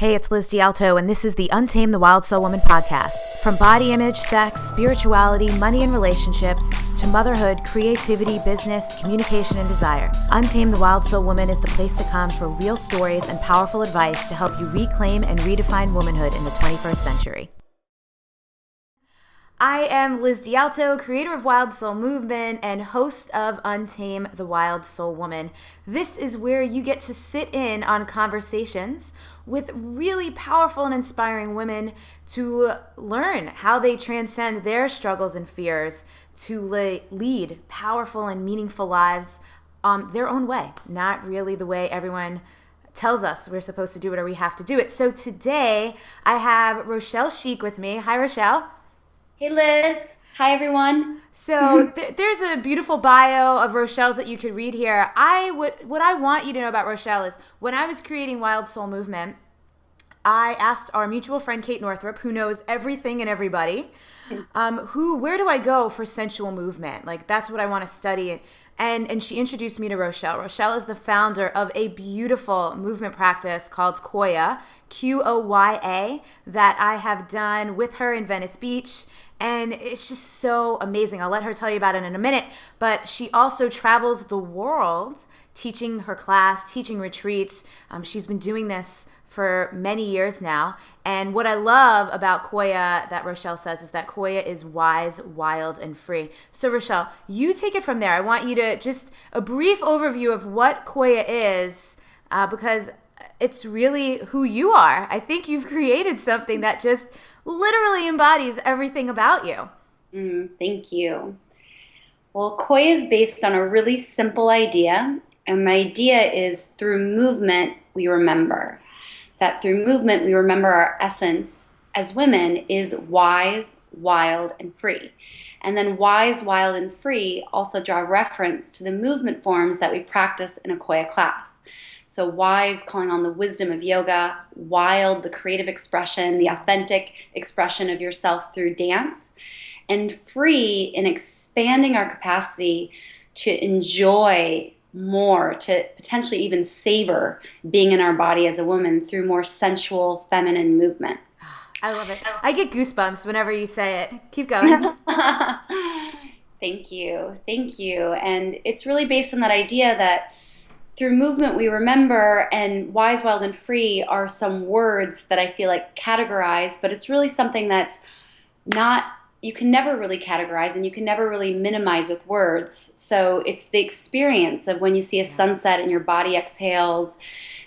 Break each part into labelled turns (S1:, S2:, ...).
S1: Hey, it's Liz DiAlto, and this is the Untamed the Wild Soul Woman podcast. From body image, sex, spirituality, money and relationships, to motherhood, creativity, business, communication, and desire, Untamed the Wild Soul Woman is the place to come for real stories and powerful advice to help you reclaim and redefine womanhood in the 21st century. I am Liz DiAlto, creator of Wild Soul Movement and host of Untamed the Wild Soul Woman. This is where you get to sit in on conversations with really powerful and inspiring women to learn how they transcend their struggles and fears to lead powerful and meaningful lives their own way, not really the way everyone tells us we're supposed to do it or we have to do it. So today I have Rochelle Schieck with me. Hi, Rochelle.
S2: Hey, Liz. Hi, everyone.
S1: So there's a beautiful bio of Rochelle's that you could read here. What I want you to know about Rochelle is when I was creating Wild Soul Movement, I asked our mutual friend Kate Northrup, who knows everything and everybody, where do I go for sensual movement? Like, that's what I want to study. And she introduced me to Rochelle. Rochelle is the founder of a beautiful movement practice called Qoya, Qoya, that I have done with her in Venice Beach. And it's just so amazing. I'll let her tell you about it in a minute. But she also travels the world teaching her class, teaching retreats. She's been doing this for many years now. And what I love about Qoya that Rochelle says is that Qoya is wise, wild, and free. So Rochelle, you take it from there. I want you to just a brief overview of what Qoya is because it's really who you are. I think you've created something that just literally embodies everything about you.
S2: Thank you. Well, Qoya is based on a really simple idea. And the idea is through movement, we remember. That through movement, we remember our essence as women is wise, wild, and free. And then wise, wild, and free also draw reference to the movement forms that we practice in a Qoya class. So wise, calling on the wisdom of yoga, wild, the creative expression, the authentic expression of yourself through dance, and free in expanding our capacity to enjoy more, to potentially even savor being in our body as a woman through more sensual, feminine movement.
S1: I love it. I get goosebumps whenever you say it. Keep going.
S2: Thank you. Thank you. And it's really based on that idea that through movement we remember, and wise, wild, and free are some words that I feel like categorize, but it's really something that's not, you can never really categorize and you can never really minimize with words. So it's the experience of when you see a sunset and your body exhales,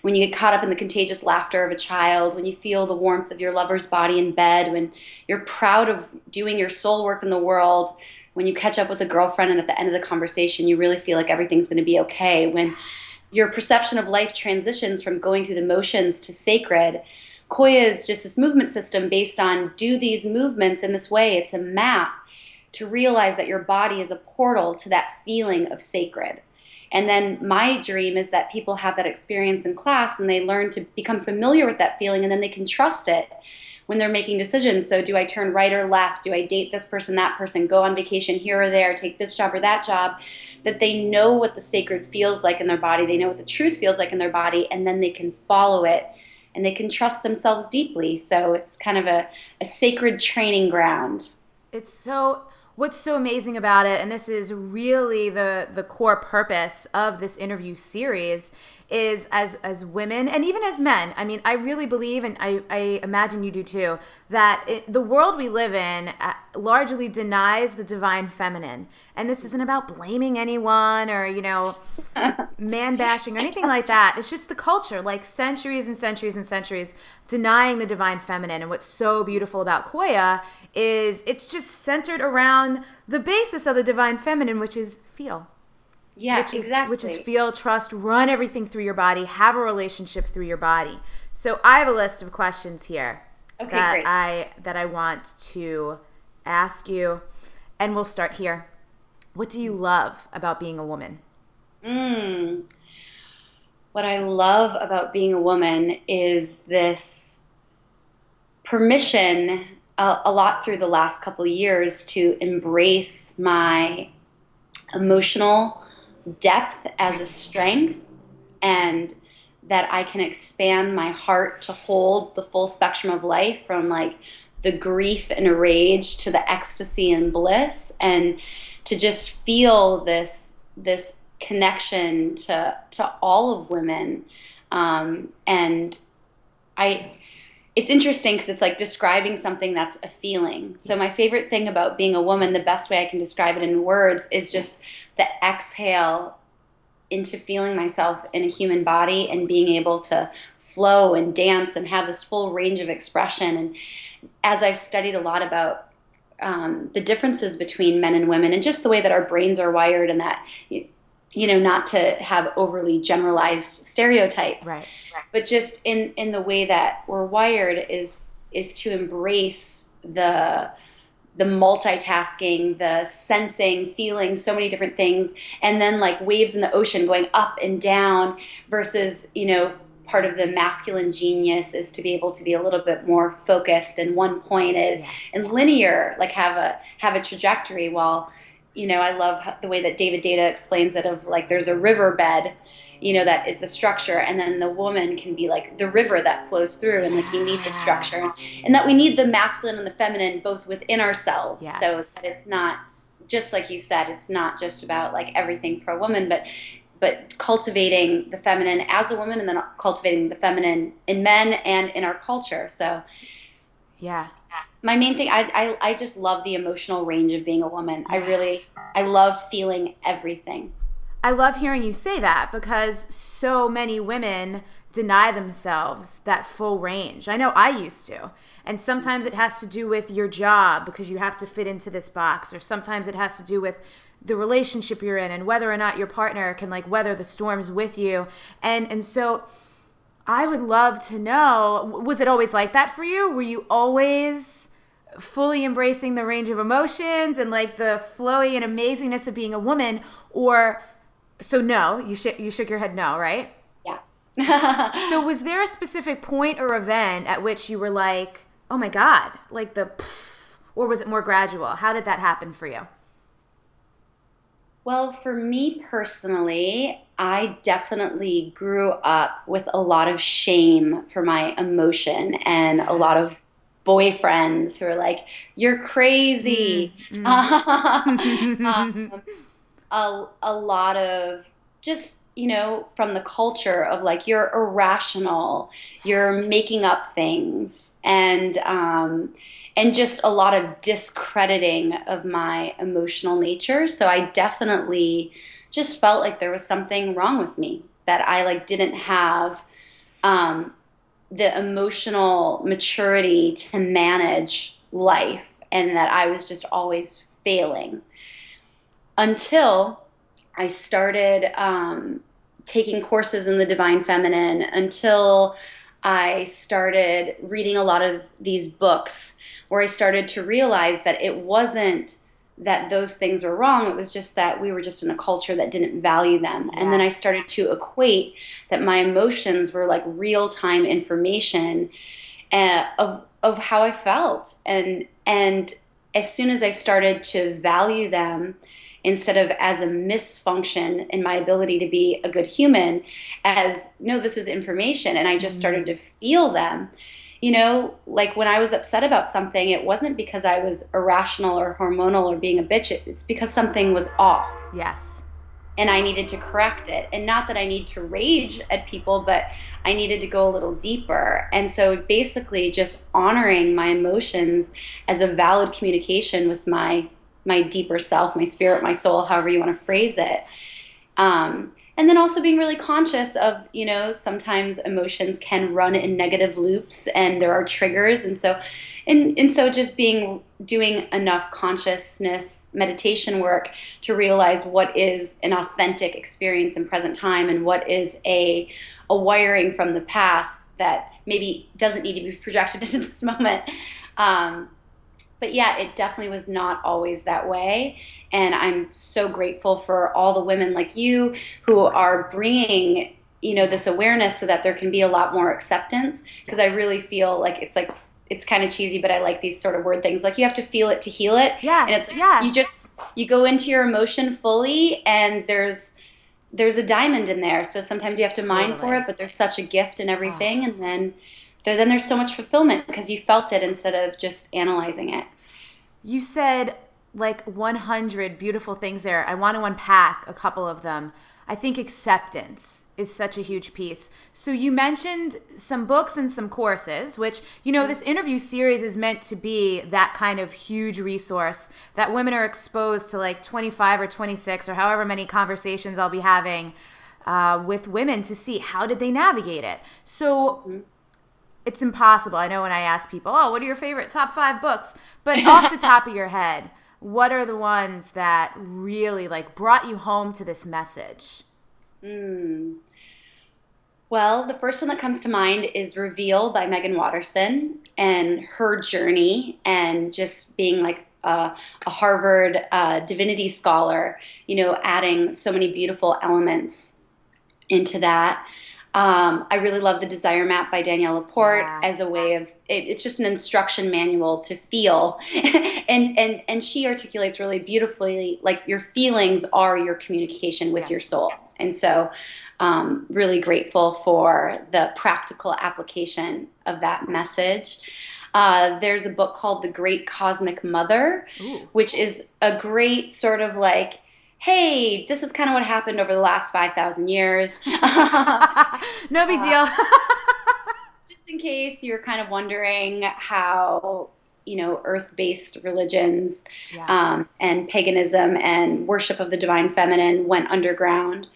S2: when you get caught up in the contagious laughter of a child, when you feel the warmth of your lover's body in bed, when you're proud of doing your soul work in the world, when you catch up with a girlfriend and at the end of the conversation you really feel like everything's going to be okay, when your perception of life transitions from going through the motions to sacred. Qoya is just this movement system based on do these movements in this way. It's a map to realize that your body is a portal to that feeling of sacred. And then my dream is that people have that experience in class and they learn to become familiar with that feeling, and then they can trust it when they're making decisions. So do I turn right or left? Do I date this person, that person, go on vacation here or there, take this job or that job? That they know what the sacred feels like in their body. They know what the truth feels like in their body, and then they can follow it and they can trust themselves deeply. So it's kind of a sacred training ground.
S1: What's so amazing about it, and this is really the core purpose of this interview series, is as women and even as men. I mean, I really believe, and I imagine you do too, that the world we live in largely denies the divine feminine. And this isn't about blaming anyone or, man bashing or anything like that. It's just the culture, like centuries and centuries and centuries denying the divine feminine. And what's so beautiful about Qoya is it's just centered around the basis of the divine feminine, which is feel.
S2: Yeah, exactly.
S1: Which is feel, trust, run everything through your body, have a relationship through your body. So I have a list of questions here
S2: great.
S1: that I want to ask you, and we'll start here. What do you love about being a woman?
S2: What I love about being a woman is this permission, a lot through the last couple of years, to embrace my emotional depth as a strength and that I can expand my heart to hold the full spectrum of life, from like the grief and rage to the ecstasy and bliss, and to just feel this connection to all of women. And I it's interesting because it's like describing something that's a feeling. So my favorite thing about being a woman, the best way I can describe it in words, is just the exhale into feeling myself in a human body and being able to flow and dance and have this full range of expression. And as I've studied a lot about the differences between men and women and just the way that our brains are wired, and that, not to have overly generalized stereotypes,
S1: Right.
S2: but just in the way that we're wired is to embrace the multitasking, the sensing, feeling so many different things, and then like waves in the ocean going up and down, versus, part of the masculine genius is to be able to be a little bit more focused and one pointed,
S1: Yeah.
S2: and linear, like have a trajectory. While, I love the way that David Data explains it, of like there's a riverbed, that is the structure, and then the woman can be like the river that flows through, and like you need the structure, and that we need the masculine and the feminine both within ourselves.
S1: Yes.
S2: So that it's not, just like you said, it's not just about like everything pro woman, but cultivating the feminine as a woman, and then cultivating the feminine in men and in our culture. So
S1: Yeah.
S2: my main thing, I just love the emotional range of being a woman. I love feeling everything.
S1: I love hearing you say that, because so many women deny themselves that full range. I know I used to. And sometimes it has to do with your job, because you have to fit into this box, or sometimes it has to do with the relationship you're in and whether or not your partner can like weather the storms with you. And so I would love to know, was it always like that for you? Were you always fully embracing the range of emotions and like the flowy and amazingness of being a woman? Or so no, you shook your head no, right?
S2: Yeah.
S1: So was there a specific point or event at which you were like, oh my God, like the pff, or was it more gradual? How did that happen for you?
S2: Well, for me personally, I definitely grew up with a lot of shame for my emotion, and a lot of boyfriends who are like, "You're
S1: Mm,
S2: crazy."
S1: mm.
S2: A lot of just, from the culture of like, you're irrational, you're making up things, and just a lot of discrediting of my emotional nature. So I definitely just felt like there was something wrong with me, that I like didn't have um, the emotional maturity to manage life, and that I was just always failing, until I started taking courses in the divine feminine, until I started reading a lot of these books, where I started to realize that it wasn't that those things were wrong. It was just that we were just in a culture that didn't value them. And then I started
S1: Yes.
S2: to equate that my emotions were like real time information of how I felt. And as soon as I started to value them, instead of as a misfunction in my ability to be a good human, as no, this is information, and I just started
S1: Mm,
S2: to feel them. Like when I was upset about something, it wasn't because I was irrational or hormonal or being a bitch. It's because something was off,
S1: yes.
S2: and I needed to correct it. And not that I need to rage at people, but I needed to go a little deeper. And so basically just honoring my emotions as a valid communication with my deeper self, my spirit, my soul, however you want to phrase it. And then also being really conscious of, sometimes emotions can run in negative loops, and there are triggers. And so just doing enough consciousness meditation work to realize what is an authentic experience in present time, and what is a wiring from the past that maybe doesn't need to be projected into this moment. Um, but yeah, it definitely was not always that way. And I'm so grateful for all the women like you who are bringing, this awareness, so that there can be a lot more acceptance. Because I really feel like it's kind of cheesy, but I like these sort of word things. Like, you have to feel it to heal it. And it's
S1: Yes,
S2: like
S1: yes.
S2: you go into your emotion fully, and there's a diamond in there. So sometimes you have to mine for it,
S1: Totally.
S2: but there's such a gift in everything.
S1: Oh.
S2: And then there's so much fulfillment because you felt it instead of just analyzing it.
S1: You said like 100 beautiful things there. I want to unpack a couple of them. I think acceptance is such a huge piece. So you mentioned some books and some courses, which, this interview series is meant to be that kind of huge resource that women are exposed to, like 25 or 26 or however many conversations I'll be having with women to see how did they navigate it. So it's impossible. I know when I ask people, oh, what are your favorite top 5 books? But off the top of your head, what are the ones that really like brought you home to this message?
S2: Mm. Well, the first one that comes to mind is Reveal by Megan Watterson and her journey and just being like a Harvard divinity scholar, adding so many beautiful elements into that. I really love the Desire Map by Danielle Laporte
S1: Yeah.
S2: as a way of it's just an instruction manual to feel, and she articulates really beautifully like your feelings are your communication with your
S1: Yes.
S2: soul, and so really grateful for the practical application of that message. There's a book called The Great Cosmic Mother,
S1: Ooh.
S2: which is a great sort of like, hey, this is kind of what happened over the last 5,000 years.
S1: No big deal.
S2: Just in case you're kind of wondering how, earth-based religions
S1: Yes.
S2: and paganism and worship of the divine feminine went underground.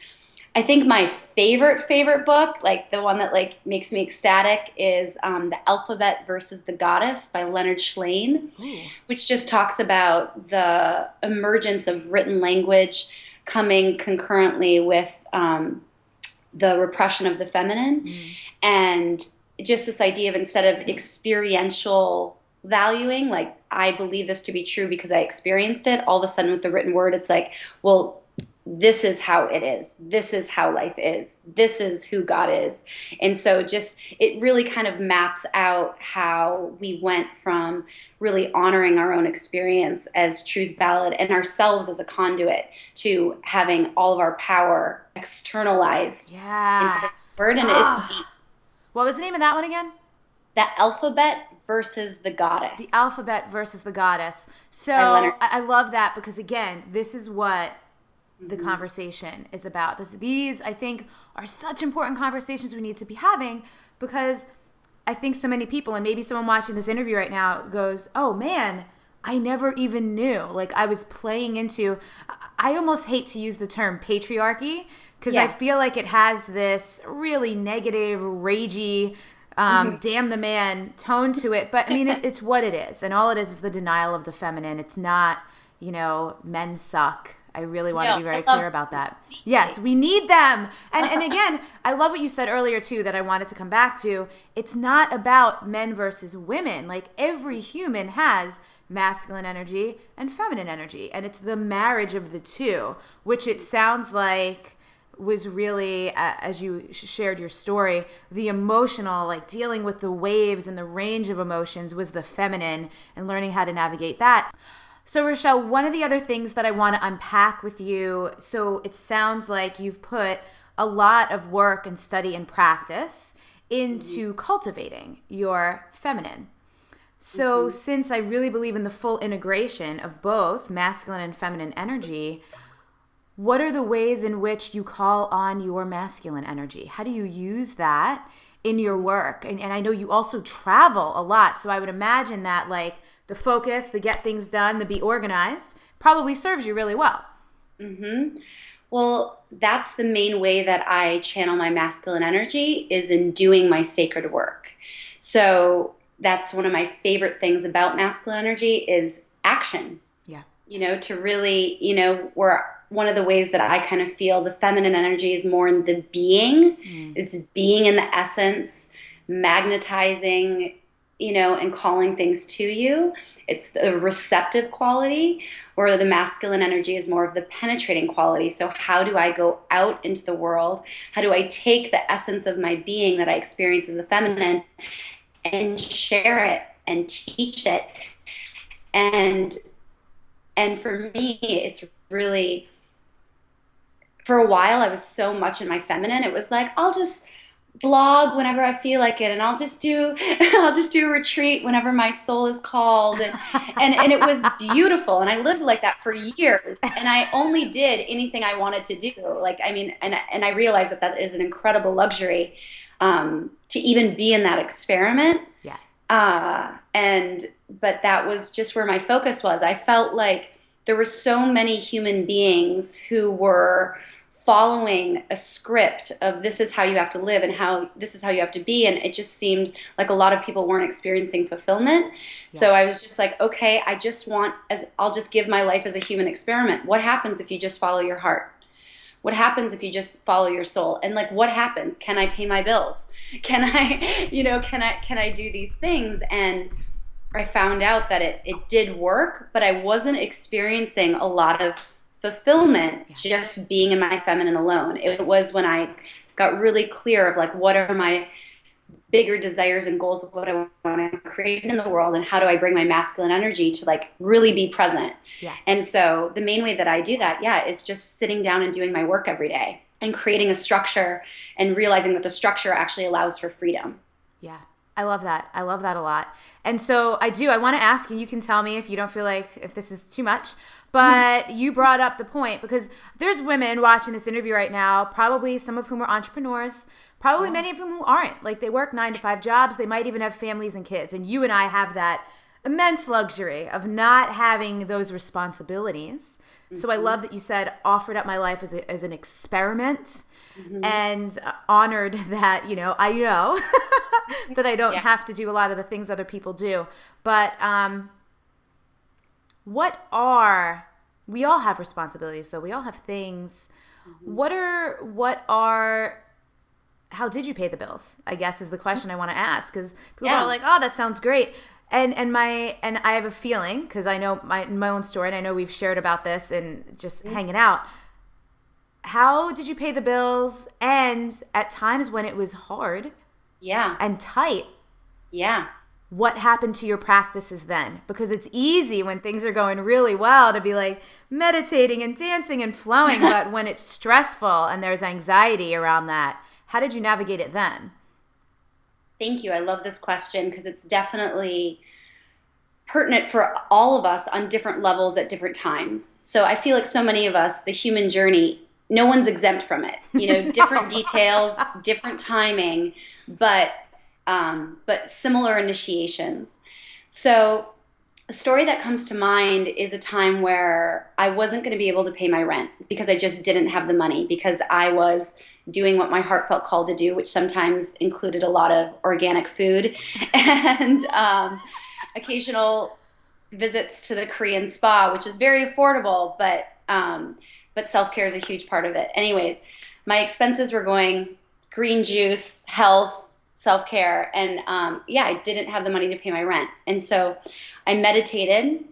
S2: I think my favorite book, like the one that like makes me ecstatic, is The Alphabet versus the Goddess by Leonard Shlain,
S1: Ooh.
S2: which just talks about the emergence of written language coming concurrently with the repression of the feminine.
S1: Mm.
S2: And just this idea of instead of experiential valuing, like I believe this to be true because I experienced it, all of a sudden with the written word, it's like, well, this is how it is. This is how life is. This is who God is. And so just it really kind of maps out how we went from really honoring our own experience as truth valid and ourselves as a conduit to having all of our power externalized into
S1: Yeah.
S2: this word. And it's
S1: Ah.
S2: deep.
S1: What was the name of that one again?
S2: The Alphabet versus the
S1: The
S2: Goddess
S1: Alphabet versus the Goddess. So
S2: by Leonard.
S1: I love that because, again, this is what the
S2: Mhm.
S1: conversation is about. These, I think, are such important conversations we need to be having because I think so many people, and maybe someone watching this interview right now goes, oh man, I never even knew. Like I was playing into, I almost hate to use the term patriarchy because I
S2: Yeah.
S1: feel like it has this really negative, ragey,
S2: Mhm.
S1: damn the man tone to it. But I mean, it's what it is. And all it is the denial of the feminine. It's not, men suck. I really want to
S2: No,
S1: be
S2: I
S1: very
S2: love
S1: clear about that. Yes,
S2: deeply.
S1: we need them. And again, I love what you said earlier too that I wanted to come back to. It's not about men versus women. Like every human has masculine energy and feminine energy, and it's the marriage of the two, which it sounds like was really as you shared your story, the emotional, like dealing with the waves and the range of emotions was the feminine and learning how to navigate that. So, Rochelle, one of the other things that I want to unpack with you, so it sounds like you've put a lot of work and study and practice into cultivating your feminine. So,
S2: Mhm.
S1: since I really believe in the full integration of both masculine and feminine energy, what are the ways in which you call on your masculine energy? How do you use that in your work? And I know you also travel a lot. So I would imagine that like the focus, the get things done, the be organized probably serves you really well.
S2: Mhm. Well, that's the main way that I channel my masculine energy is in doing my sacred work. So that's one of my favorite things about masculine energy is action.
S1: Yeah.
S2: To really, where one of the ways that I kind of feel the feminine energy is more in the being.
S1: Mm.
S2: It's being in the essence, magnetizing, and calling things to you. It's the receptive quality, where the masculine energy is more of the penetrating quality. So, how do I go out into the world? How do I take the essence of my being that I experience as the feminine and share it and teach it? And and for me, it's really for a while I was so much in my feminine. It was like, I'll just blog whenever I feel like it, and I'll just do I'll just do a retreat whenever my soul is called, and it was beautiful, and I lived like that for years, and I only did anything I wanted to do. Like, I mean, and I realized that that is an incredible luxury, to even be in that experiment.
S1: Yeah.
S2: And but that was just where my focus was. I felt like there were so many human beings who were following a script of this is how you have to live and how this is how you have to be, and it just seemed like a lot of people weren't experiencing fulfillment.
S1: Yeah.
S2: So I was just like, okay, I just want, as I'll just give my life as a human experiment. What happens if you just follow your heart? What happens if you just follow your soul? And like, what happens? Can I pay my bills? Can I, can I do these things? And I found out that it did work, but I wasn't experiencing a lot of fulfillment just being in my feminine alone. It was when I got really clear of like, what are my bigger desires and goals of what I want to create in the world, and how do I bring my masculine energy to like really be present.
S1: Yeah.
S2: And so the main way that I do that, is just sitting down and doing my work every day and creating a structure and realizing that the structure actually allows for freedom.
S1: Yeah. I love that. I love that a lot. And so I want to ask, and you can tell me if you don't feel like if this is too much, but you brought up the point, because there's women watching this interview right now, probably some of whom are entrepreneurs, probably many of whom who aren't. Like, they work 9-to-5 jobs. They might even have families and kids. And you and I have that immense luxury of not having those responsibilities. Mm-hmm. So I love that you said, offered up my life as an experiment, and honored that, I know that I don't have to do a lot of the things other people do. But we all have responsibilities, though. We all have things. How did you pay the bills, I guess, is the question I want to ask, because people are like, oh, that sounds great. And I have a feeling, because I know my own story, and I know we've shared about this and just hanging out. How did you pay the bills? And at times when it was hard and tight, what happened to your practices then? Because it's easy when things are going really well to be like meditating and dancing and flowing, but when it's stressful and there's anxiety around that, how did you navigate it then?
S2: Thank you. I love this question because it's definitely pertinent for all of us on different levels at different times. So I feel like so many of us, the human journey, no one's exempt from it. Different details, different timing, but similar initiations. So a story that comes to mind is a time where I wasn't going to be able to pay my rent because I just didn't have the money, because I was doing what my heart felt called to do, which sometimes included a lot of organic food and occasional visits to the Korean spa, which is very affordable, but self-care is a huge part of it. Anyways, my expenses were going green juice, health, self-care, and I didn't have the money to pay my rent. And so I meditated,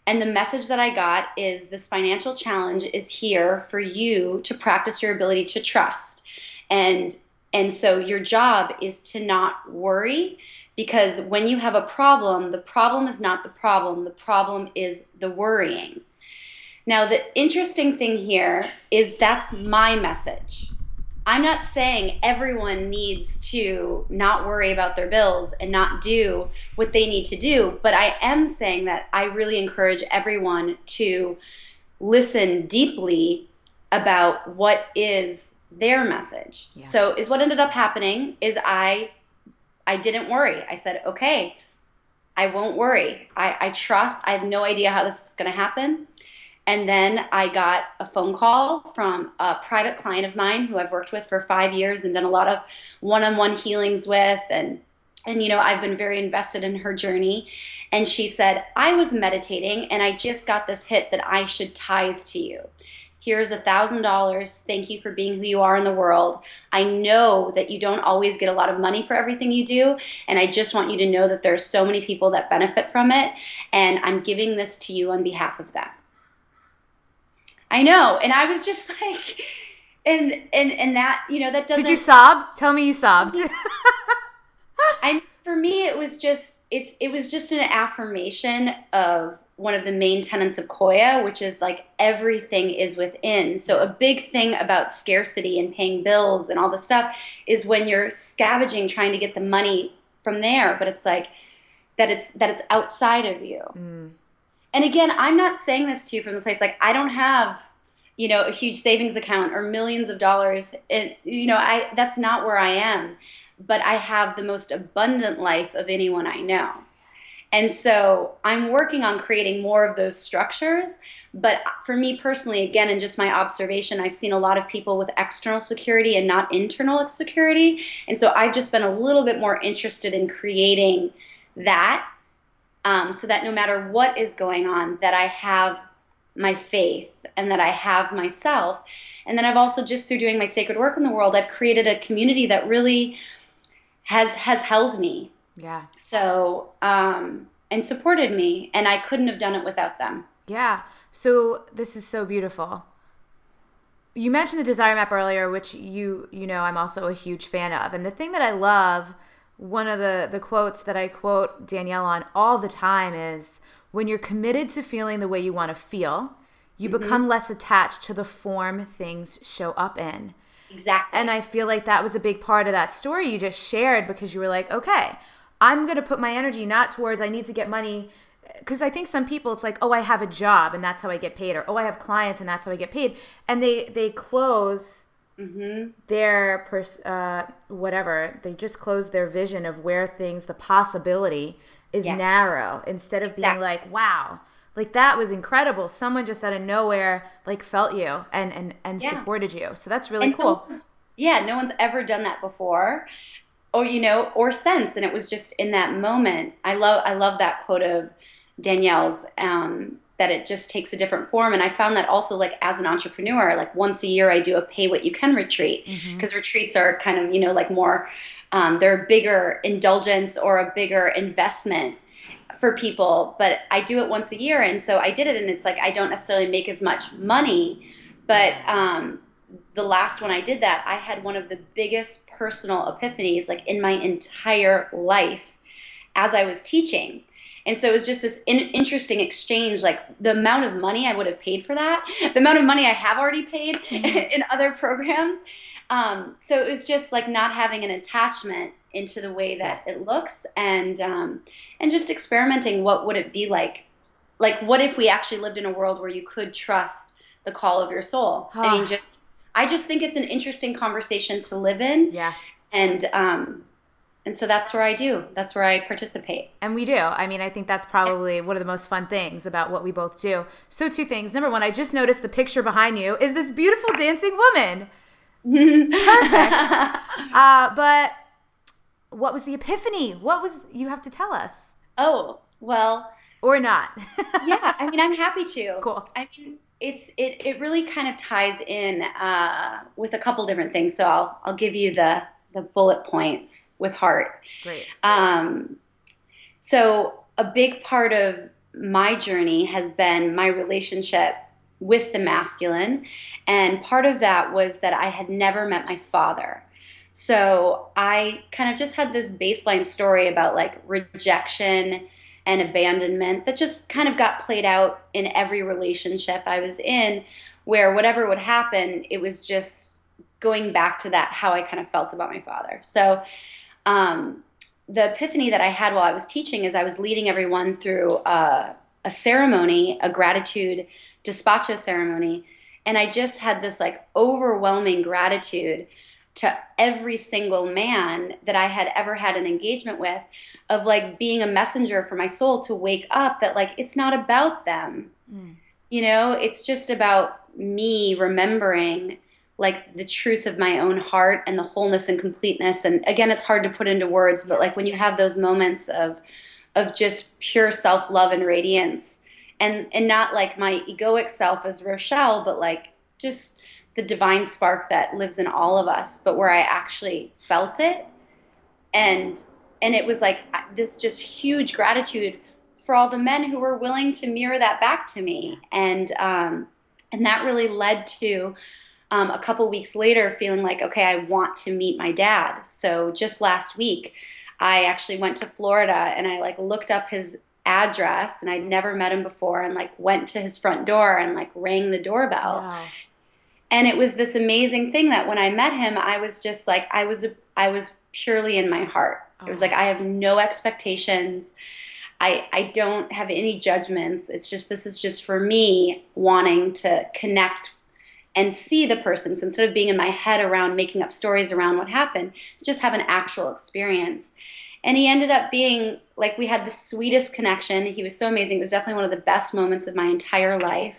S2: and the message that I got is, this financial challenge is here for you to practice your ability to trust. And so your job is to not worry, because when you have a problem, the problem is not the problem is the worrying. Now, the interesting thing here is that's my message. I'm not saying everyone needs to not worry about their bills and not do what they need to do, but I am saying that I really encourage everyone to listen deeply about what is their message. Yeah. So is what ended up happening is I didn't worry. I said, okay, I won't worry. I trust. I have no idea how this is going to happen. And then I got a phone call from a private client of mine who I've worked with for 5 years and done a lot of one-on-one healings with. And I've been very invested in her journey. And she said, I was meditating and I just got this hit that I should tithe to you. Here's $1,000. Thank you for being who you are in the world. I know that you don't always get a lot of money for everything you do. And I just want you to know that there's so many people that benefit from it. And I'm giving this to you on behalf of them. I know. And I was just like, and that, that doesn't.
S1: Did you sob? Tell me you sobbed.
S2: For me, it was just, it was just an affirmation of one of the main tenets of Qoya, which is like everything is within. So
S1: Yeah.
S2: a big thing about scarcity and paying bills and all this stuff is when you're scavenging trying to get the money from there, but it's like that it's outside of you.
S1: Mm.
S2: And again, I'm not saying this to you from the place like I don't have, a huge savings account or millions of dollars. And I that's not where I am, but I have the most abundant life of anyone I know. And so I'm working on creating more of those structures. But for me personally, again, in just my observation, I've seen a lot of people with external security and not internal security. And so I've just been a little bit more interested in creating that, so that no matter what is going on, that I have my faith and that I have myself. And then I've also, just through doing my sacred work in the world, I've created a community that really has held me.
S1: Yeah.
S2: So, and supported me, and I couldn't have done it without them.
S1: Yeah. So this is so beautiful. You mentioned the desire map earlier, which I'm also a huge fan of. And the thing that I love, one of the quotes that I quote Danielle on all the time is, when you're committed to feeling the way you want to feel, you become less attached to the form things show up in.
S2: Exactly.
S1: And I feel like that was a big part of that story you just shared, because you were like, okay, I'm going to put my energy not towards I need to get money. Because I think some people, it's like, oh, I have a job and that's how I get paid. Or, oh, I have clients and that's how I get paid. And they close their, whatever. They just close their vision of where things, the possibility is narrow. Instead of being like, wow, like that was incredible. Someone just out of nowhere like felt you and supported you. So that's really
S2: And
S1: cool.
S2: no one's ever done that before, or or since, and it was just in that moment. I love that quote of Danielle's, that it just takes a different form. And I found that also, like, as an entrepreneur, like once a year I do a pay what you can retreat, because retreats are kind of like more, they're a bigger indulgence or a bigger investment for people, but I do it once a year. And so I did it, and it's like I don't necessarily make as much money, but the last one I did that, I had one of the biggest personal epiphanies like in my entire life as I was teaching. And so it was just this interesting exchange, like the amount of money I would have paid for that, the amount of money I have already paid in other programs. So it was just like not having an attachment into the way that it looks, and just experimenting. What would it be like? Like, what if we actually lived in a world where you could trust the call of your soul? I just think it's an interesting conversation to live in.
S1: Yeah.
S2: And so that's where I do. That's where I participate.
S1: And we do. I mean, I think that's probably one of the most fun things about what we both do. So two things. Number one, I just noticed the picture behind you is this beautiful dancing woman. Perfect. But what was the epiphany? You have to tell us.
S2: Oh, well.
S1: Or not.
S2: Yeah, I mean, I'm happy to.
S1: Cool.
S2: I mean, it really kind of ties in with a couple different things. So I'll give you the bullet points with heart.
S1: Great.
S2: So a big part of my journey has been my relationship with the masculine. And part of that was that I had never met my father. So I kind of just had this baseline story about like rejection and abandonment that just kind of got played out in every relationship I was in, where whatever would happen, it was just going back to that, how I kind of felt about my father. So the epiphany that I had while I was teaching is I was leading everyone through a ceremony, a gratitude despacho ceremony. And I just had this like overwhelming gratitude to every single man that I had ever had an engagement with, of like being a messenger for my soul to wake up that like, it's not about them. It's just about me remembering like the truth of my own heart and the wholeness and completeness. And again, it's hard to put into words, but like when you have those moments of just pure self-love and radiance, and not like my egoic self as Rochelle, but like just the divine spark that lives in all of us, but where I actually felt it. And it was like this just huge gratitude for all the men who were willing to mirror that back to me. And that really led to a couple weeks later feeling like, okay, I want to meet my dad. So just last week, I actually went to Florida and I like looked up his address, and I'd never met him before, and like went to his front door and like rang the doorbell.
S1: Wow.
S2: And it was this amazing thing that when I met him, I was just like, I was purely in my heart. It was like,
S1: Oh,
S2: I have no expectations. I don't have any judgments. It's just, this is just for me wanting to connect and see the person. So instead of being in my head around making up stories around what happened, just have an actual experience. And he ended up being like, we had the sweetest connection. He was so amazing. It was definitely one of the best moments of my entire life.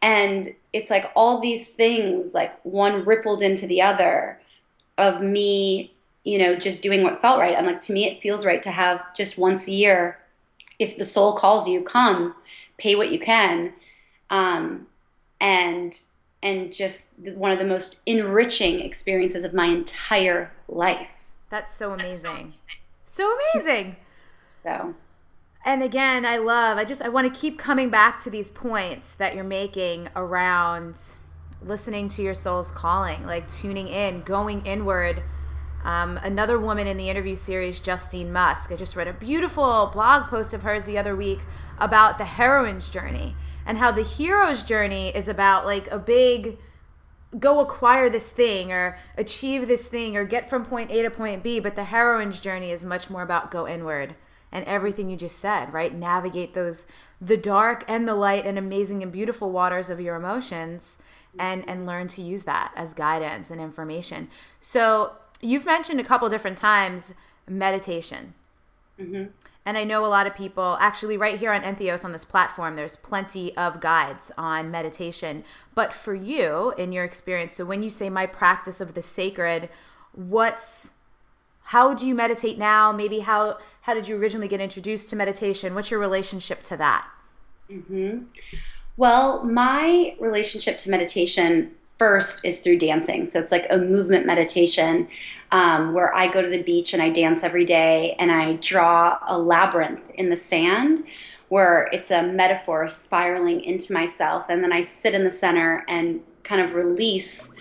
S2: And it's like all these things, like one rippled into the other of me, just doing what felt right. I'm like, to me, it feels right to have just once a year. If the soul calls you, come, pay what you can. Um, and just one of the most enriching experiences of my entire life.
S1: that's so amazing. So amazing.
S2: So,
S1: And again, I want to keep coming back to these points that you're making around listening to your soul's calling, like tuning in, going inward. Another woman in the interview series, Justine Musk, I just read a beautiful blog post of hers the other week about the heroine's journey and how the hero's journey is about like a big go acquire this thing or achieve this thing or get from point A to point B, but the heroine's journey is much more about go inward and everything you just said, right? Navigate the dark and the light and amazing and beautiful waters of your emotions and learn to use that as guidance and information. So you've mentioned a couple different times meditation.
S2: mhm.
S1: And I know a lot of people, actually right here on Entheos on this platform, there's plenty of guides on meditation. But for you, in your experience, so when you say my practice of the sacred, how do you meditate now? Maybe how did you originally get introduced to meditation? What's your relationship to that?
S2: Mhm. Well, my relationship to meditation first is through dancing. So it's like a movement meditation, where I go to the beach and I dance every day and I draw a labyrinth in the sand where it's a metaphor spiraling into myself. And then I sit in the center and kind of release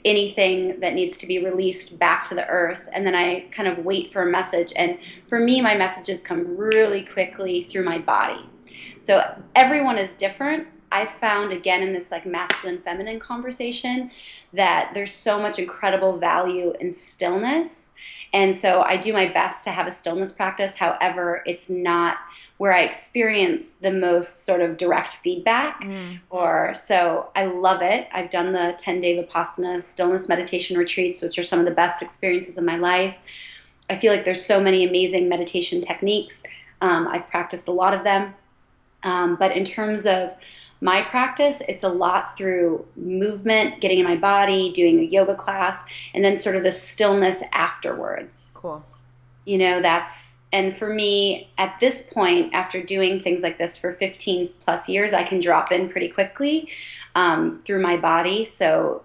S2: anything that needs to be released back to the earth. And then I kind of wait for a message. And for me, my messages come really quickly through my body. So everyone is different. I found again in this like masculine feminine conversation that there's so much incredible value in stillness. And so I do my best to have a stillness practice. However, it's not where I experience the most sort of direct feedback. Or so I love it. I've done the 10-day Vipassana stillness meditation retreats, which are some of the best experiences of my life. I feel like there's so many amazing meditation techniques. I've practiced a lot of them. But in terms of my practice, it's a lot through movement, getting in my body, doing a yoga class, and then sort of the stillness afterwards.
S1: Cool.
S2: And for me, at this point, after doing things like this for 15 plus years, I can drop in pretty quickly through my body. So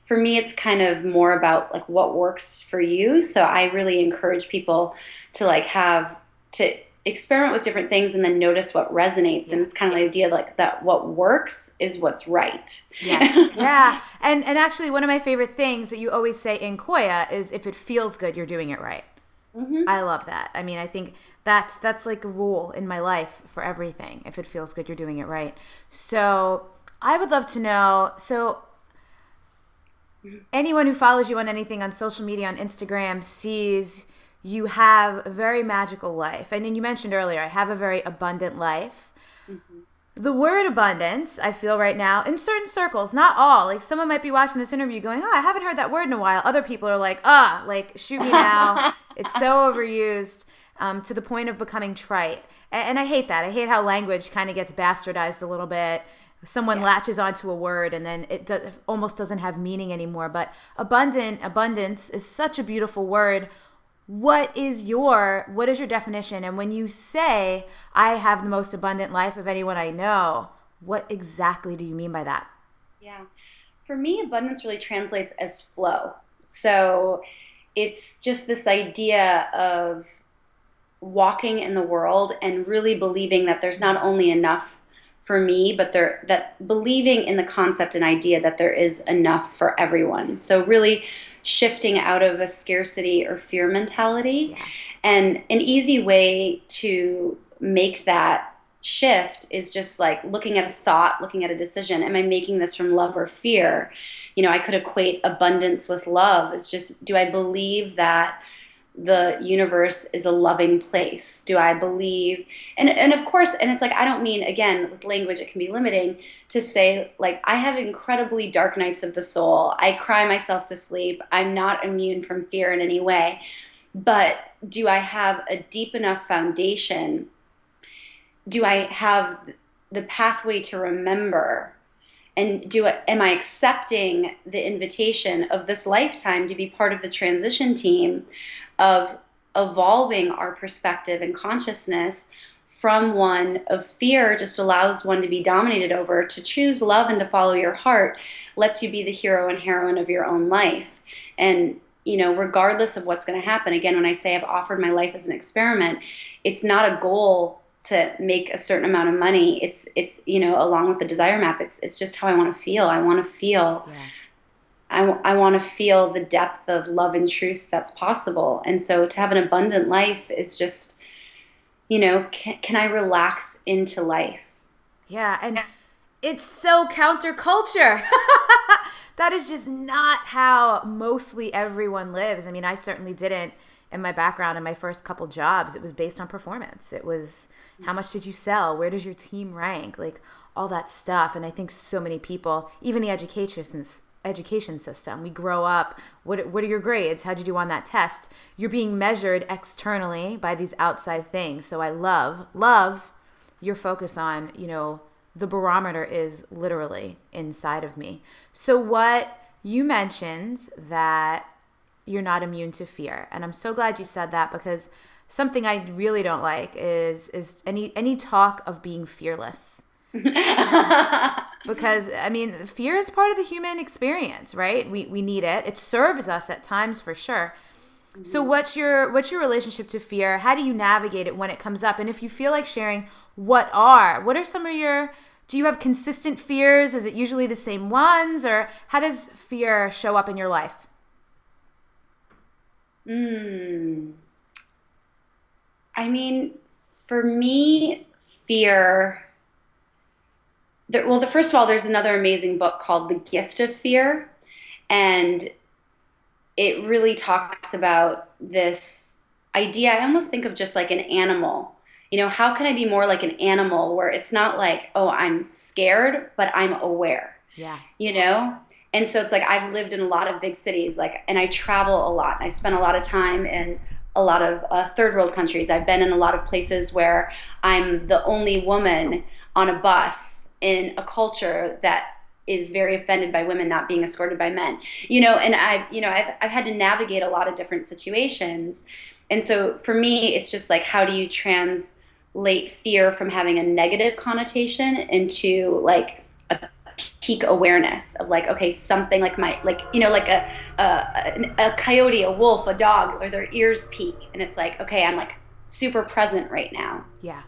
S2: for me, it's kind of more about like what works for you. So I really encourage people to to experiment with different things and then notice what resonates. And it's kind of the idea like that what works is what's right.
S1: Yes. Yeah. And actually one of my favorite things that you always say in Qoya is if it feels good, you're doing it right.
S2: Hmm.
S1: I love that. I mean, I think that's like a rule in my life for everything. If it feels good, you're doing it right. So I would love to know, so anyone who follows you on anything on social media, on Instagram, sees you have a very magical life. And then you mentioned earlier, I have a very abundant life.
S2: Hmm.
S1: The word abundance, I feel right now, in certain circles, not all. Like someone might be watching this interview going, oh, I haven't heard that word in a while. Other people are like, like shoot me now. It's so overused to the point of becoming trite. And I hate that. I hate how language kind of gets bastardized a little bit. Someone latches onto a word and then it almost doesn't have meaning anymore. But abundance is such a beautiful word. What is your definition? And when you say, I have the most abundant life of anyone I know, what exactly do you mean by that?
S2: Yeah. For me, abundance really translates as flow. So it's just this idea of walking in the world and really believing that there's not only enough for me, but that believing in the concept and idea that there is enough for everyone. So really shifting out of a scarcity or fear mentality,
S1: Yeah.
S2: And an easy way to make that shift is just like looking at a thought, looking at a decision. Am I making this from love or fear? I could equate abundance with love. It's just, do I believe that the universe is a loving place? Do I believe, and of course, and it's like, I don't mean, again, with language, it can be limiting to say, like, I have incredibly dark nights of the soul. I cry myself to sleep. I'm not immune from fear in any way. But do I have a deep enough foundation? Do I have the pathway to remember? And am I accepting the invitation of this lifetime to be part of the transition team of evolving our perspective and consciousness from one of fear, just allows one to be dominated over, to choose love and to follow your heart, lets you be the hero and heroine of your own life. And regardless of what's going to happen, again, when I say I've offered my life as an experiment, it's not a goal to make a certain amount of money. It's along with the desire map, it's just how I want to feel. I want to feel.
S1: Yeah.
S2: I want to feel the depth of love and truth that's possible. And so to have an abundant life is just, can I relax into life?
S1: Yeah, and it's so counterculture. That is just not how mostly everyone lives. I mean, I certainly didn't in my background in my first couple jobs. It was based on performance. It was how much did you sell? Where does your team rank? Like all that stuff. And I think so many people, even the education system, we grow up, what are your grades? How'd you do on that test? You're being measured externally by these outside things. So I love your focus on, the barometer is literally inside of me. So what you mentioned that you're not immune to fear. And I'm so glad you said that, because something I really don't like is any talk of being fearless. Because I mean, fear is part of the human experience, right? We need it. It serves us at times for sure. So what's your relationship to fear? How do you navigate it when it comes up? And if you feel like sharing, what are some of your, do you have consistent fears? Is it usually the same ones, or how does fear show up in your life?
S2: I mean, for me, fear. First of all, there's another amazing book called The Gift of Fear, and it really talks about this idea. I almost think of just like an animal. How can I be more like an animal, where it's not like, oh, I'm scared, but I'm aware.
S1: Yeah.
S2: And so it's like, I've lived in a lot of big cities, and I travel a lot. I spend a lot of time in a lot of third world countries. I've been in a lot of places where I'm the only woman on a bus in a culture that is very offended by women not being escorted by men. And I've had to navigate a lot of different situations. And so for me, it's just like, how do you translate fear from having a negative connotation into like a peak awareness of like, okay, something like a coyote, a wolf, a dog, or their ears peak, and it's like, okay, I'm like super present right now.
S1: Yeah.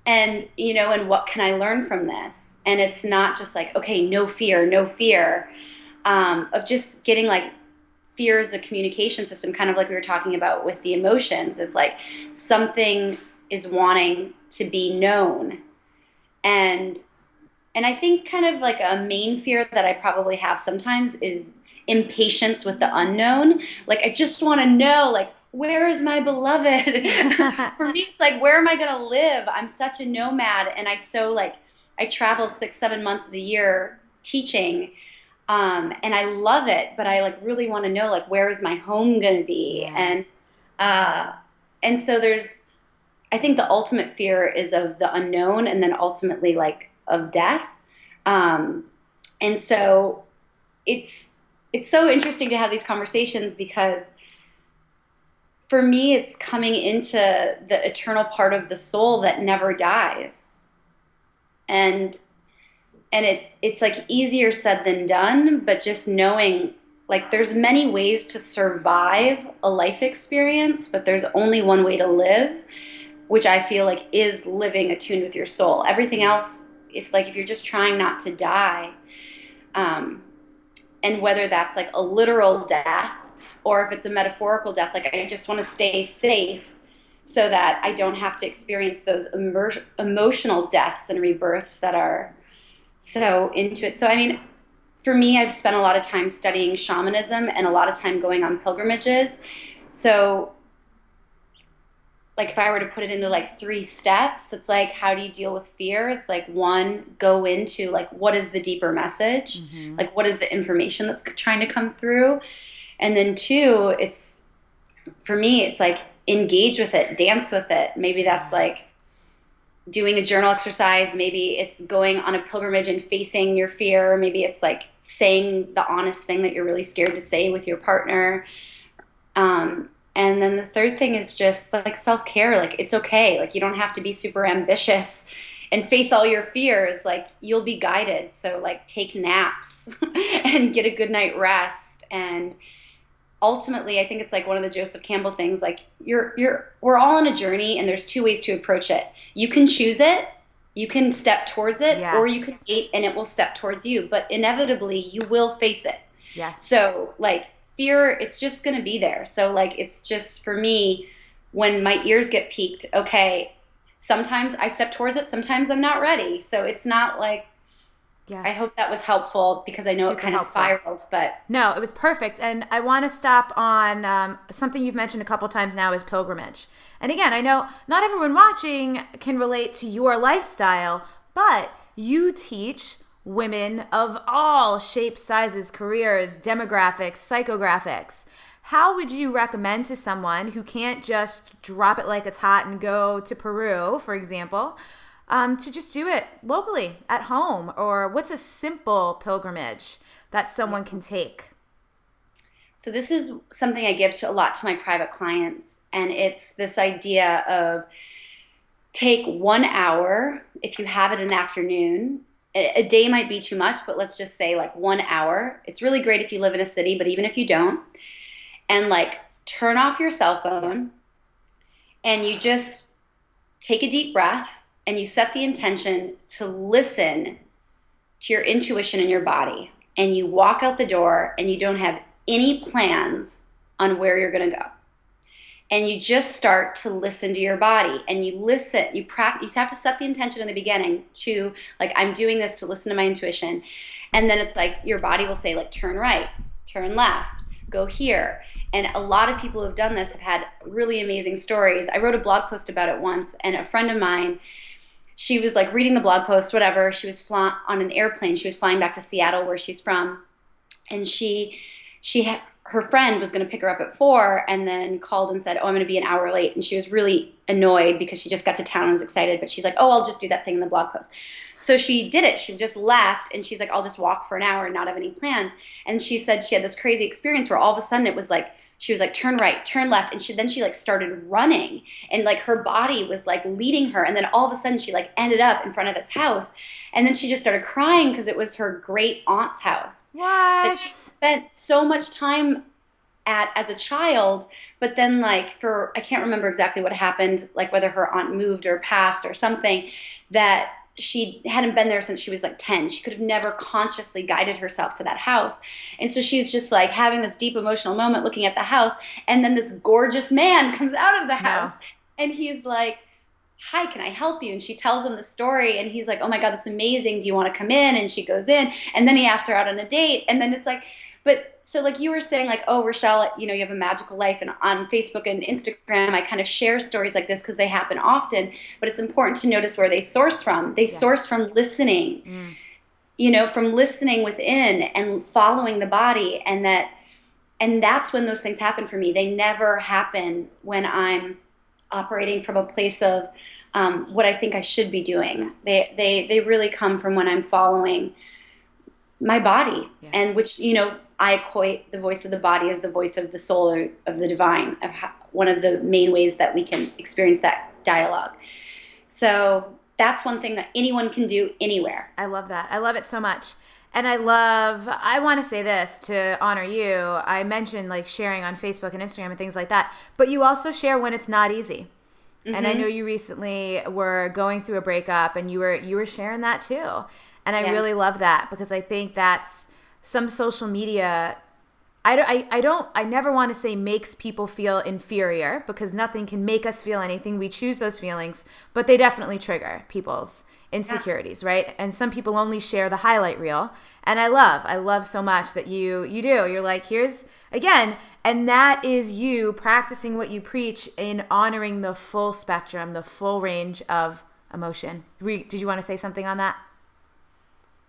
S2: And and what can I learn from this? And it's not just like, okay, no fear, of just getting like, fear is a communication system, kind of like we were talking about with the emotions. It's like something is wanting to be known. And I think kind of like a main fear that I probably have sometimes is impatience with the unknown. Like, I just want to know, like, where is my beloved? For me, it's like, where am I going to live? I'm such a nomad. And I travel 6-7 months of the year teaching. And I love it, but I like really want to know, like, where is my home going to be?
S1: Yeah.
S2: And so I think the ultimate fear is of the unknown, and then ultimately like of death. And so it's so interesting to have these conversations, because for me, it's coming into the eternal part of the soul that never dies. And it's like easier said than done, but just knowing, like, there's many ways to survive a life experience, but there's only one way to live, which I feel like is living attuned with your soul. Everything else, if you're just trying not to die, and whether that's like a literal death or if it's a metaphorical death, like I just want to stay safe so that I don't have to experience those emotional deaths and rebirths that are so into it. So, I mean, for me, I've spent a lot of time studying shamanism and a lot of time going on pilgrimages. So, like, if I were to put it into like 3 steps, it's like, how do you deal with fear? It's like, one, go into like, what is the deeper message?
S1: Mm-hmm.
S2: Like, what is the information that's trying to come through? And then 2, it's, for me, it's like, engage with it, dance with it. Maybe that's like doing a journal exercise. Maybe it's going on a pilgrimage and facing your fear. Maybe it's like saying the honest thing that you're really scared to say with your partner. And then the third thing is just like self-care. Like, it's okay. Like, you don't have to be super ambitious and face all your fears. Like, you'll be guided. So like, take naps and get a good night rest. And ultimately, I think it's like one of the Joseph Campbell things, like we're all on a journey, and there's 2 ways to approach it. You can choose it, you can step towards it,
S1: Yes.
S2: or you can wait and it will step towards you, but inevitably you will face it.
S1: Yes.
S2: So like, fear, it's just going to be there. So like, it's just, for me, when my ears get peaked, okay, sometimes I step towards it, sometimes I'm not ready. So it's not like,
S1: yeah.
S2: I hope that was helpful, because I know
S1: Super
S2: it kind of
S1: helpful.
S2: spiraled, but
S1: No, it was perfect. And I want to stop on something you've mentioned a couple times now is pilgrimage. And again, I know not everyone watching can relate to your lifestyle, but you teach women of all shapes, sizes, careers, demographics, psychographics. How would you recommend to someone who can't just drop it like it's hot and go to Peru, for example, to just do it locally at home? Or what's a simple pilgrimage that someone can take?
S2: So this is something I give to a lot to my private clients, and it's this idea of take 1 hour, if you have it in the afternoon. A day might be too much, but let's just say like 1 hour. It's really great if you live in a city, but even if you don't, and like, turn off your cell phone, and you just take a deep breath, and you set the intention to listen to your intuition in your body, and you walk out the door, and you don't have any plans on where you're going to go. And you just start to listen to your body, and you listen, you practice. You have to set the intention in the beginning to like, I'm doing this to listen to my intuition. And then it's like, your body will say like, turn right, turn left, go here. And a lot of people who have done this have had really amazing stories. I wrote a blog post about it once, and a friend of mine, she was like reading the blog post, whatever. She was on an airplane. She was flying back to Seattle, where she's from. And her friend was going to pick her up at 4, and then called and said, oh, I'm going to be an hour late. And she was really annoyed because she just got to town and was excited. But she's like, oh, I'll just do that thing in the blog post. So she did it. She just left, and she's like, I'll just walk for an hour and not have any plans. And she said she had this crazy experience where all of a sudden it was like, she was like, turn right, turn left. And then she like started running, and like her body was like leading her. And then all of a sudden she like ended up in front of this house. And then she just started crying because it was her great aunt's house.
S1: What?
S2: That she spent so much time at as a child. But then like I can't remember exactly what happened, like whether her aunt moved or passed or something, that she hadn't been there since she was like 10. She could have never consciously guided herself to that house. And so she's just like having this deep emotional moment looking at the house. And then this gorgeous man comes out of the house, and he's like, hi, can I help you? And she tells him the story, and he's like, oh my God, that's amazing. Do you want to come in? And she goes in, and then he asks her out on a date. And then it's like, but so like you were saying, like, oh, Rochelle, you know, you have a magical life. And on Facebook and Instagram, I kind of share stories like this because they happen often. But it's important to notice where they source from. They source from listening, you know, from listening within and following the body. And that's when those things happen for me. They never happen when I'm operating from a place of what I think I should be doing. They really come from when I'm following my body, and which, you know, I equate the voice of the body as the voice of the soul or of the divine, one of the main ways that we can experience that dialogue. So that's one thing that anyone can do anywhere.
S1: I love that. I love it so much. And I want to say this to honor you. I mentioned like sharing on Facebook and Instagram and things like that, but you also share when it's not easy. Mm-hmm. And I know you recently were going through a breakup, and you were sharing that too. And I really love that, because I think that's some social media I never want to say makes people feel inferior, because nothing can make us feel anything. We choose those feelings, but they definitely trigger people's insecurities, right? And some people only share the highlight reel. And I love so much that you do. You're like, here's again, and that is you practicing what you preach in honoring the full spectrum, the full range of emotion. Did you want to say something on that?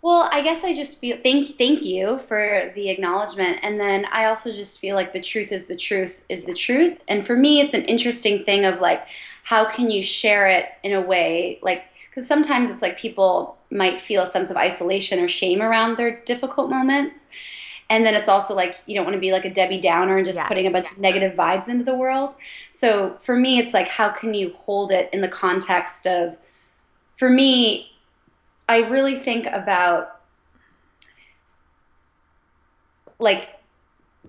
S2: Well, I guess I just feel thank you for the acknowledgement. And then I also just feel like the truth is the truth is the truth. And for me, it's an interesting thing of like, how can you share it in a way like, because sometimes it's like people might feel a sense of isolation or shame around their difficult moments. And then it's also like you don't want to be like a Debbie Downer and just putting a
S1: Yes.
S2: bunch of negative vibes into the world. So for me, it's like, how can you hold it in the context of, for me, I really think about like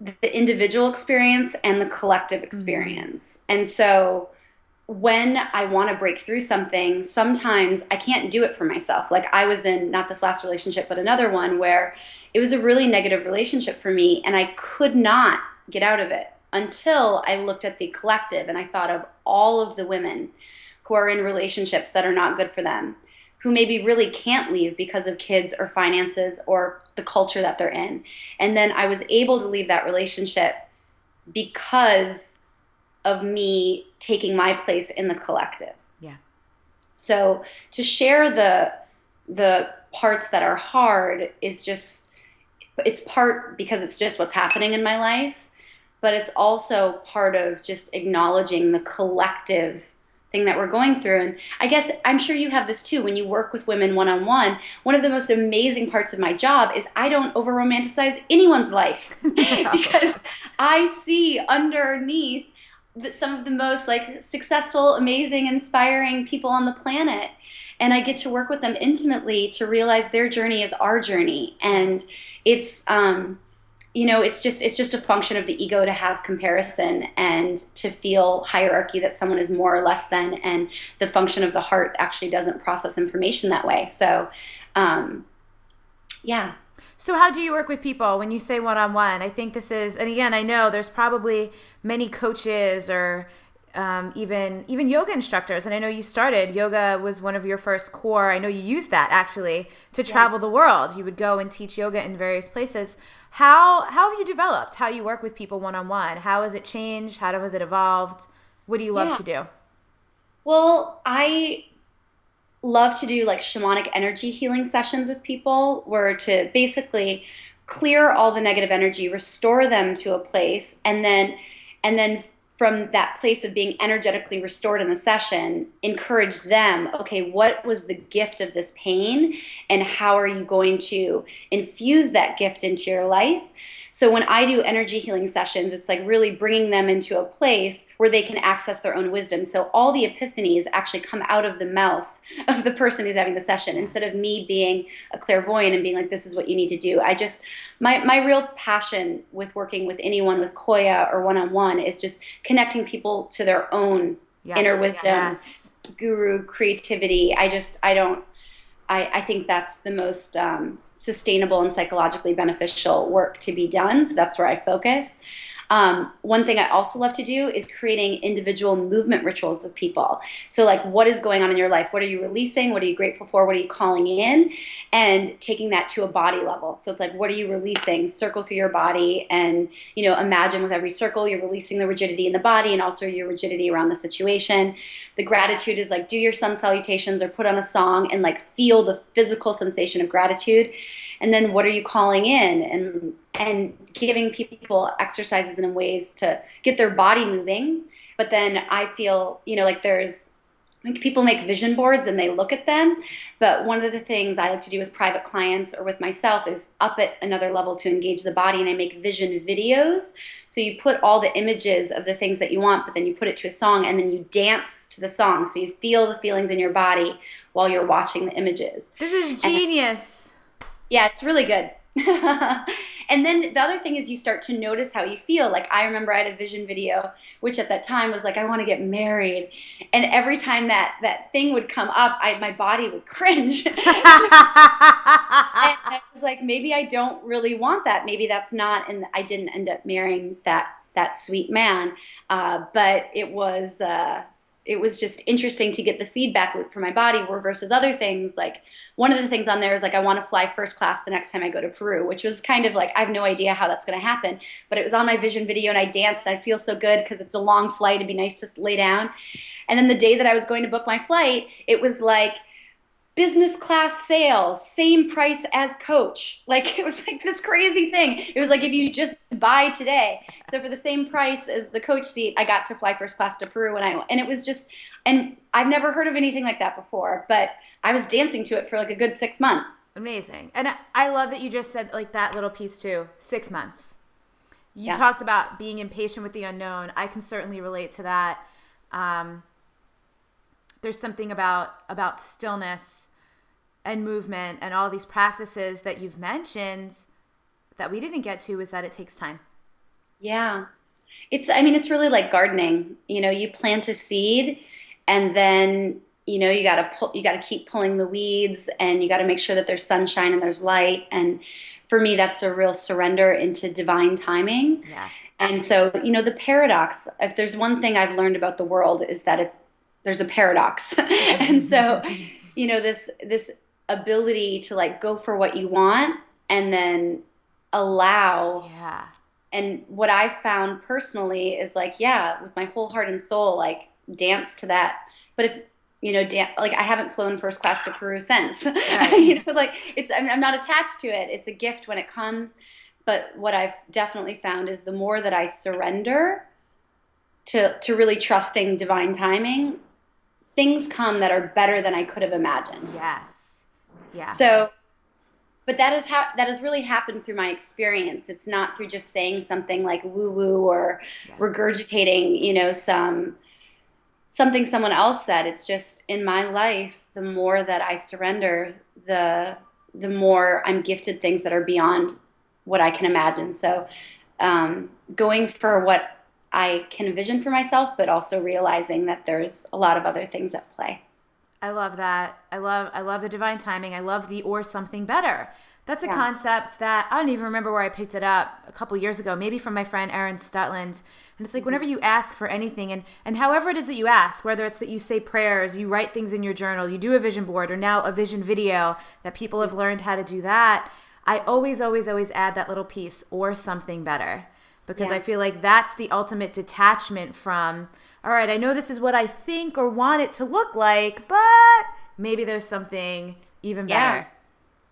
S2: the individual experience and the collective
S1: Mm-hmm.
S2: experience. And so when I want to break through something, sometimes I can't do it for myself. Like I was in not this last relationship, but another one where it was a really negative relationship for me and I could not get out of it until I looked at the collective and I thought of all of the women who are in relationships that are not good for them, who maybe really can't leave because of kids or finances or the culture that they're in. And then I was able to leave that relationship because of me taking my place in the collective.
S1: Yeah.
S2: So to share the parts that are hard is just, it's part because it's just what's happening in my life, but it's also part of just acknowledging the collective thing that we're going through. And I guess I'm sure you have this too when you work with women one on one. One of the most amazing parts of my job is I don't over romanticize anyone's life
S1: No.
S2: because I see underneath some of the most like successful, amazing, inspiring people on the planet. And I get to work with them intimately to realize their journey is our journey.
S1: Yeah.
S2: And it's it's just a function of the ego to have comparison and to feel hierarchy that someone is more or less than, and the function of the heart actually doesn't process information that way. So um, yeah.
S1: So how do you work with people when you say one-on-one? I think this is, and again, I know there's probably many coaches or even yoga instructors, and I know you started yoga was one of your first core. I know you used that actually to
S2: Yeah.
S1: travel the world. You would go and teach yoga in various places. How have you developed how you work with people one-on-one? How has it changed? How has it evolved? What do you love
S2: Yeah.
S1: to do?
S2: Well, I love to do like shamanic energy healing sessions with people where to basically clear all the negative energy, restore them to a place, and then from that place of being energetically restored in the session, encourage them, okay, what was the gift of this pain and how are you going to infuse that gift into your life? So when I do energy healing sessions, it's like really bringing them into a place where they can access their own wisdom. So all the epiphanies actually come out of the mouth of the person who's having the session
S1: Yeah.
S2: instead of me being a clairvoyant and being like, this is what you need to do. I just, my real passion with working with anyone with Qoya or one on one is just connecting people to their own inner
S1: Yes.
S2: wisdom,
S1: Yes.
S2: guru, creativity. I don't, I think that's the most sustainable and psychologically beneficial work to be done. So that's where I focus. One thing I also love to do is creating individual movement rituals with people. So, like, what is going on in your life? What are you releasing? What are you grateful for? What are you calling in? And taking that to a body level. So, it's like, what are you releasing? Circle through your body and, imagine with every circle, you're releasing the rigidity in the body and also your rigidity around the situation. The gratitude is like, do your sun salutations or put on a song and like feel the physical sensation of gratitude. And then what are you calling in, and giving people exercises and ways to get their body moving. But then I feel, like there's like people make vision boards and they look at them. But one of the things I like to do with private clients or with myself is up at another level to engage the body. And I make vision videos. So you put all the images of the things that you want, but then you put it to a song and then you dance to the song. So you feel the feelings in your body while you're watching the images.
S1: This is
S2: And
S1: genius.
S2: yeah, it's really good. And then the other thing is you start to notice how you feel. Like I remember I had a vision video, which at that time was like, I want to get married. And every time that thing would come up, my body would cringe. And I was like, maybe I don't really want that. Maybe that's not, and I didn't end up marrying that sweet man. But it was just interesting to get the feedback loop from my body versus other things. Like one of the things on there is like, I want to fly first class the next time I go to Peru, which was kind of like, I have no idea how that's going to happen, but it was on my vision video and I danced and I feel so good because it's a long flight. It'd be nice to lay down. And then the day that I was going to book my flight, it was like, business class sales, same price as coach. Like it was like this crazy thing. It was like if you just buy today. So for the same price as the coach seat, I got to fly first class to Peru and it was just, and I've never heard of anything like that before, but I was dancing to it for like a good 6 months.
S1: Amazing. And I love that you just said like that little piece too, 6 months. You
S2: Yeah.
S1: talked about being impatient with the unknown. I can certainly relate to that. There's something about stillness and movement and all these practices that you've mentioned that we didn't get to is that it takes time.
S2: Yeah. I mean, it's really like gardening. You know, you plant a seed and then, you know, you got to keep pulling the weeds and you got to make sure that there's sunshine and there's light. And for me, that's a real surrender into divine timing.
S1: Yeah.
S2: And so, you know, the paradox, if there's one thing I've learned about the world is that there's a paradox. And so, you know, this ability to like go for what you want and then allow.
S1: Yeah.
S2: And what I found personally is like, yeah, with my whole heart and soul, like dance to that. But if, you know, like I haven't flown first class to Peru since,
S1: Right.
S2: you know, like I'm not attached to it. It's a gift when it comes. But what I've definitely found is the more that I surrender to really trusting divine timing, things come that are better than I could have imagined.
S1: Yes. Yeah.
S2: So, but that has really happened through my experience. It's not through just saying something like woo woo or
S1: Yeah.
S2: regurgitating, you know, something someone else said. It's just in my life, the more that I surrender, the more I'm gifted things that are beyond what I can imagine. So, going for what I can envision for myself, but also realizing that there's a lot of other things at play.
S1: I love that. I love the divine timing. I love the or something better. That's a
S2: Yeah.
S1: concept that I don't even remember where I picked it up a couple years ago, maybe from my friend Erin Stutland. And it's like whenever you ask for anything and however it is that you ask, whether it's that you say prayers, you write things in your journal, you do a vision board or now a vision video that people have learned how to do that, I always, always, always add that little piece or something better because
S2: Yeah.
S1: I feel like that's the ultimate detachment from, all right, I know this is what I think or want it to look like, but maybe there's something even
S2: Yeah.
S1: better.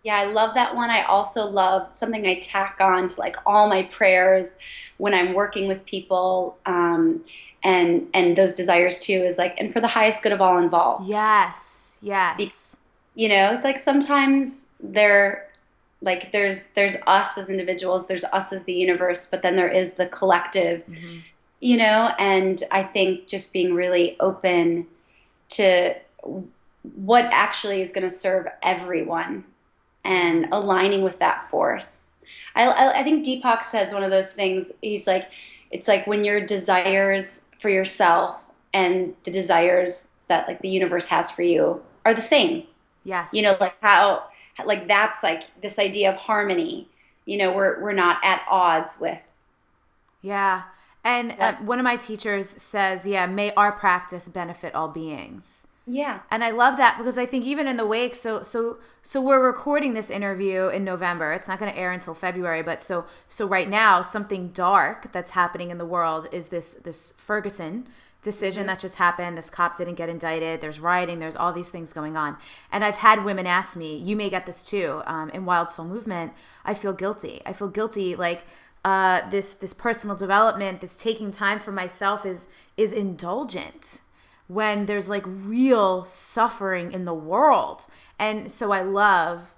S2: Yeah, I love that one. I also love something I tack on to like all my prayers when I'm working with people, and those desires too is like, and for the highest good of all involved.
S1: Yes.
S2: Be-
S1: Yes.
S2: You know, like sometimes there's us as individuals, there's us as the universe, but then there is the collective,
S1: Hmm.
S2: you know, and I think just being really open to what actually is going to serve everyone and aligning with that force. I think Deepak says one of those things. He's like, it's like when your desires for yourself and the desires that like the universe has for you are the same.
S1: Yes.
S2: You know, like how like that's like this idea of harmony. You know, we're not at odds with.
S1: Yeah. And one of my teachers says, yeah, may our practice benefit all beings.
S2: Yeah.
S1: And I love that because I think even in the wake, so we're recording this interview in November. It's not going to air until February, but so right now, something dark that's happening in the world is this Ferguson decision that just happened. This cop didn't get indicted. There's rioting. There's all these things going on. And I've had women ask me, you may get this too, in Wild Soul Movement, I feel guilty. I feel guilty like this personal development, this taking time for myself is indulgent when there's like real suffering in the world. And so I love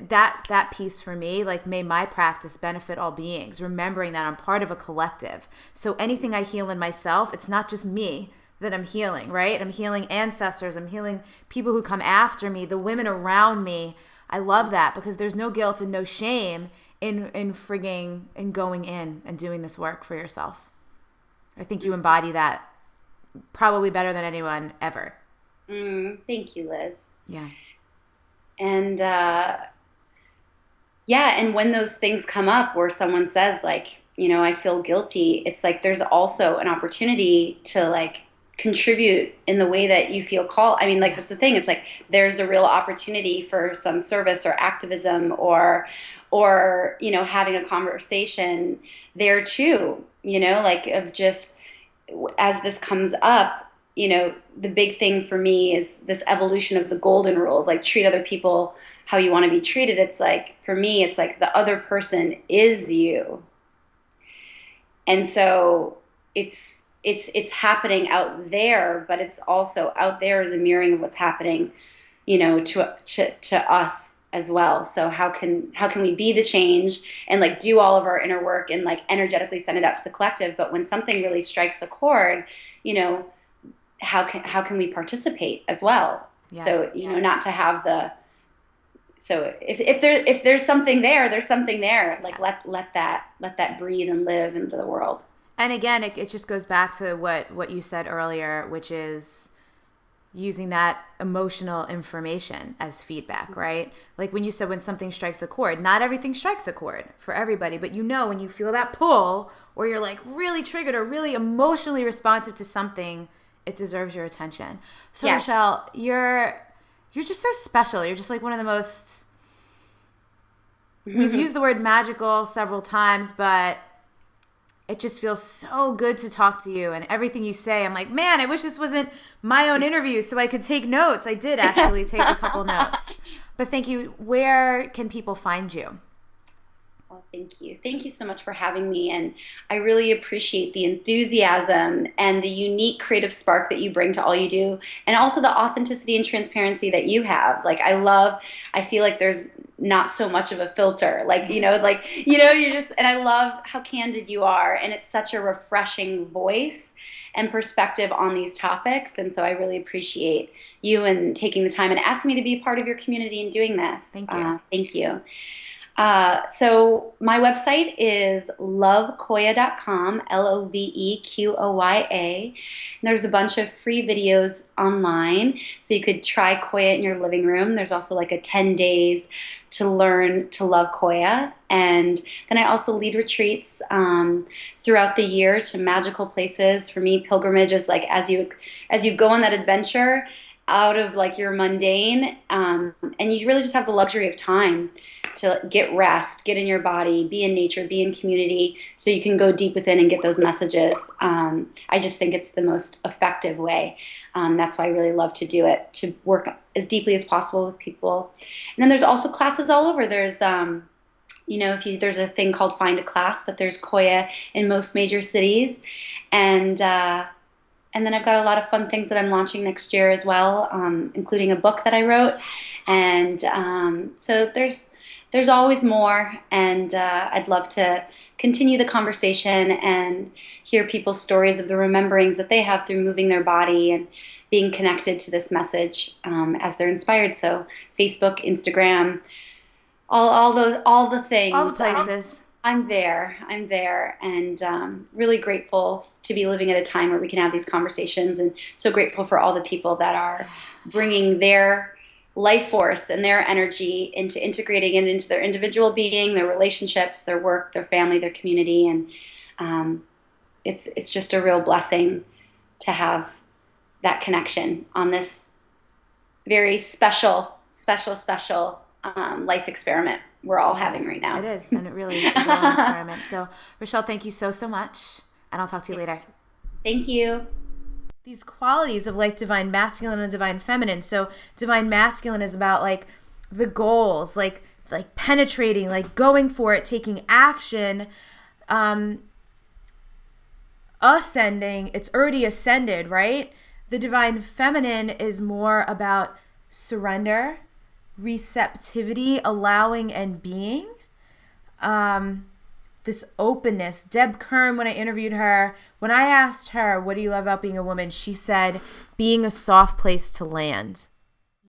S1: that piece for me, like may my practice benefit all beings, remembering that I'm part of a collective. So anything I heal in myself, it's not just me that I'm healing, right? I'm healing ancestors, I'm healing people who come after me, the women around me. I love that because there's no guilt and no shame in going in and doing this work for yourself. I think you embody that probably better than anyone ever.
S2: Thank you, Liz.
S1: Yeah.
S2: And yeah, and when those things come up where someone says like, I feel guilty, it's like there's also an opportunity to like contribute in the way that you feel called. I mean, like that's the thing. It's like there's a real opportunity for some service or activism or having a conversation there too, like of just as this comes up, the big thing for me is this evolution of the golden rule of like treat other people how you want to be treated. It's like, for me, it's like the other person is you. And so it's happening out there, but it's also out there as a mirroring of what's happening, to us as well. So how can we be the change and like do all of our inner work and like energetically send it out to the collective? But when something really strikes a chord, how can we participate as well? Yeah. So not to have so if there's something there, there's something there. Like let that breathe and live into the world.
S1: And again, it just goes back to what you said earlier, which is using that emotional information as feedback, right? Like when you said when something strikes a chord, not everything strikes a chord for everybody, but when you feel that pull or you're like really triggered or really emotionally responsive to something, it deserves your attention. So yes. Rochelle, you're just so special. You're just like one of the most, we've used the word magical several times, but it just feels so good to talk to you. And everything you say, I'm like, man, I wish this wasn't my own interview so I could take notes. I did actually take a couple notes. But thank you. Where can people find you?
S2: Well, thank you. Thank you so much for having me. And I really appreciate the enthusiasm and the unique creative spark that you bring to all you do. And also the authenticity and transparency that you have. Like, I feel like there's not so much of a filter. Like, you're just, and I love how candid you are. And it's such a refreshing voice and perspective on these topics. And so I really appreciate you and taking the time and asking me to be a part of your community and doing this.
S1: Thank you.
S2: Thank you. So my website is loveqoya.com, LOVEQOYA. And there's a bunch of free videos online. So you could try Qoya in your living room. There's also like a 10 days to learn to love Qoya. And then I also lead retreats throughout the year to magical places. For me, pilgrimage is like as you go on that adventure out of like your mundane, and you really just have the luxury of time to get rest, get in your body, be in nature, be in community, so you can go deep within and get those messages. I just think it's the most effective way. That's why I really love to do it, to work as deeply as possible with people. And then there's also classes all over. There's, there's a thing called Find a Class, but there's Qoya in most major cities. And then I've got a lot of fun things that I'm launching next year as well, including a book that I wrote. And so there's always more, and I'd love to continue the conversation and hear people's stories of the rememberings that they have through moving their body and being connected to this message as they're inspired. So Facebook, Instagram, all the things.
S1: All the places.
S2: I'm there, and really grateful to be living at a time where we can have these conversations, and so grateful for all the people that are bringing their life force and their energy into integrating it into their individual being, their relationships, their work, their family, their community. And it's just a real blessing to have that connection on this very special life experiment we're all having right now.
S1: It is, and it really is a long experiment. So, Rochelle, thank you so much, and I'll talk to you later.
S2: Thank you.
S1: These qualities of like divine masculine and divine feminine. So divine masculine is about like the goals, like penetrating, like going for it, taking action, ascending. It's already ascended, right? The divine feminine is more about surrender, receptivity, allowing and being. This openness. Deb Kern, when I interviewed her, when I asked her, what do you love about being a woman? She said, being a soft place to land.